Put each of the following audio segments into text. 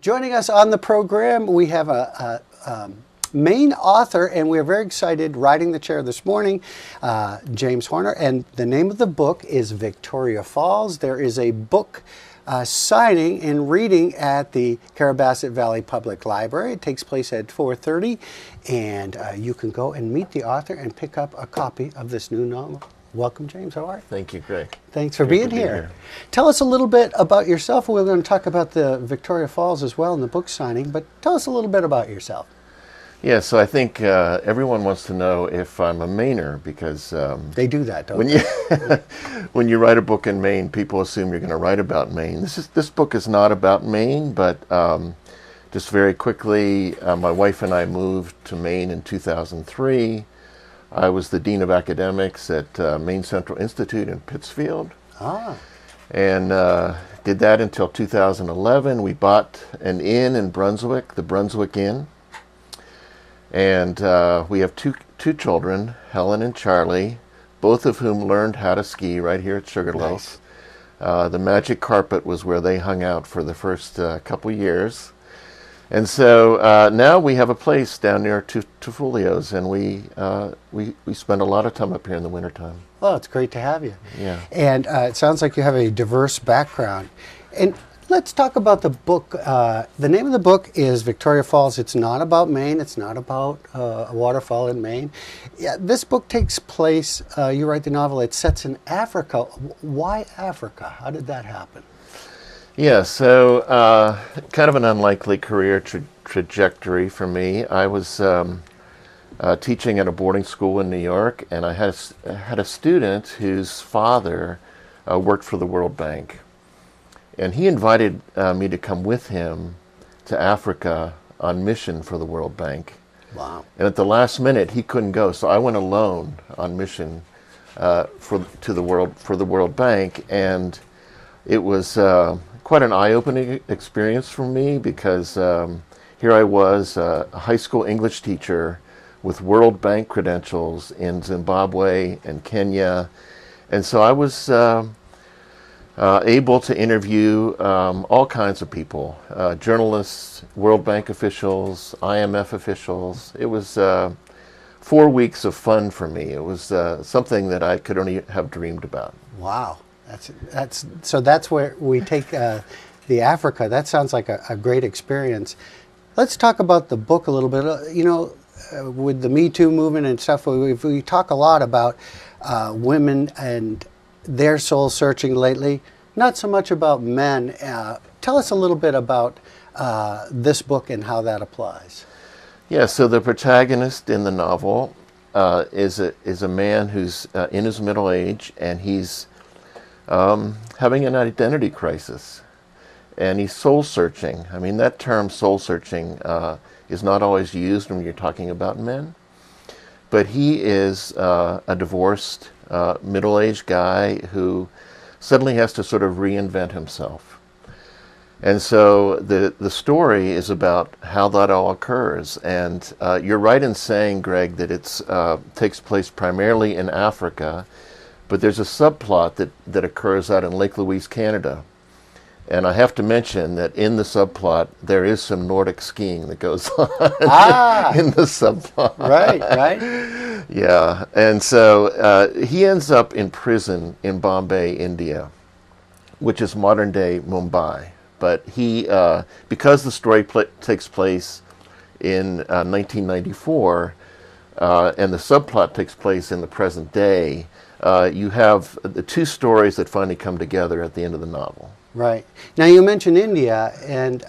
Joining us on the program, we have a Maine author, and we're very excited, riding the chair this morning, James Hornor, and the name of the book is Victoria Falls. There is a book signing and reading at the Carrabassett Valley Public Library. It takes place at 4:30, and you can go and meet the author and pick up a copy of this new novel. Welcome, James. How are you? Thank you, Greg. Thanks for being here. Tell us a little bit about yourself. We're going to talk about the Victoria Falls as well in the book signing, but tell us a little bit about yourself. Yeah, so I think everyone wants to know if I'm a Mainer because they do that, don't they? When you write a book in Maine, people assume you're going to write about Maine. This book is not about Maine, but just very quickly, my wife and I moved to Maine in 2003. I was the Dean of Academics at Maine Central Institute in Pittsfield. And did that until 2011. We bought an inn in Brunswick, the Brunswick Inn. And we have two children, Helen and Charlie, both of whom learned how to ski right here at Sugarloaf. Nice. The Magic Carpet was where they hung out for the first couple years. And so now we have a place down near Tufulio's, and we spend a lot of time up here in the wintertime. Well, it's great to have you. Yeah. And it sounds like you have a diverse background. And let's talk about the book. The name of the book is Victoria Falls. It's not about Maine. It's not about a waterfall in Maine. Yeah, this book takes place, you write the novel, it sets in Africa. Why Africa? How did that happen? Yeah, so kind of an unlikely career trajectory for me. I was teaching at a boarding school in New York, and I had a student whose father worked for the World Bank. And he invited me to come with him to Africa on mission for the World Bank. Wow. And at the last minute, he couldn't go, so I went alone on mission for the World Bank, and it was quite an eye-opening experience for me because here I was, a high school English teacher with World Bank credentials in Zimbabwe and Kenya, and so I was able to interview all kinds of people, journalists, World Bank officials, IMF officials. It was 4 weeks of fun for me. It was something that I could only have dreamed about. Wow. That's where we take the Africa. That sounds like a great experience. Let's talk about the book a little bit. With the Me Too movement and stuff, we talk a lot about women and their soul searching lately. Not so much about men. Tell us a little bit about this book and how that applies. Yeah. So the protagonist in the novel is a man who's in his middle age, and he's having an identity crisis, and he's soul searching. I mean, that term soul searching is not always used when you're talking about men, but he is a divorced middle-aged guy who suddenly has to sort of reinvent himself. And so the story is about how that all occurs. And you're right in saying, Greg, that it takes place primarily in Africa, but there's a subplot that occurs out in Lake Louise, Canada. And I have to mention that in the subplot, there is some Nordic skiing that goes on in the subplot. Right. Yeah. And so he ends up in prison in Bombay, India, which is modern-day Mumbai. But he, because the story takes place in 1994, and the subplot takes place in the present day, you have the two stories that finally come together at the end of the novel. Right. Now you mentioned India, and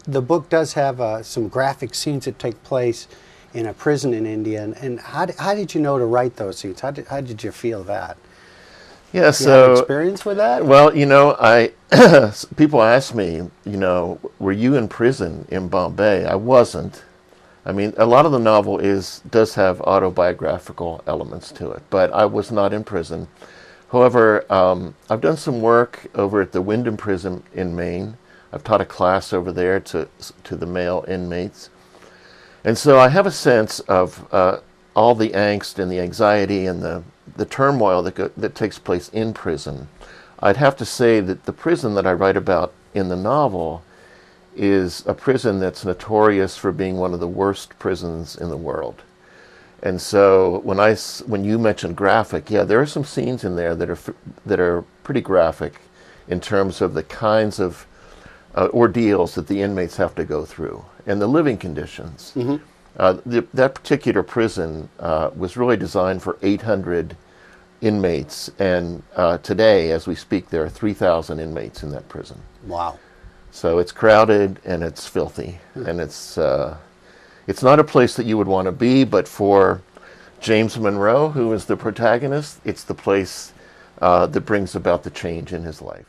the book does have some graphic scenes that take place in a prison in India. And how did you know to write those scenes? How did you feel that? Yeah, you have experience with that? Well, people ask me, were you in prison in Bombay? I wasn't. I mean, a lot of the novel does have autobiographical elements to it, but I was not in prison. However, I've done some work over at the Wyndham Prison in Maine. I've taught a class over there to the male inmates. And so I have a sense of all the angst and the anxiety and the turmoil that takes place in prison. I'd have to say that the prison that I write about in the novel is a prison that's notorious for being one of the worst prisons in the world. And so when you mentioned graphic, yeah, there are some scenes in there that are pretty graphic in terms of the kinds of ordeals that the inmates have to go through and the living conditions. That particular prison was really designed for 800 inmates, and today, as we speak, there are 3,000 inmates in that prison. Wow. So it's crowded and it's filthy, and it's not a place that you would want to be, but for James Monroe, who is the protagonist, it's the place that brings about the change in his life.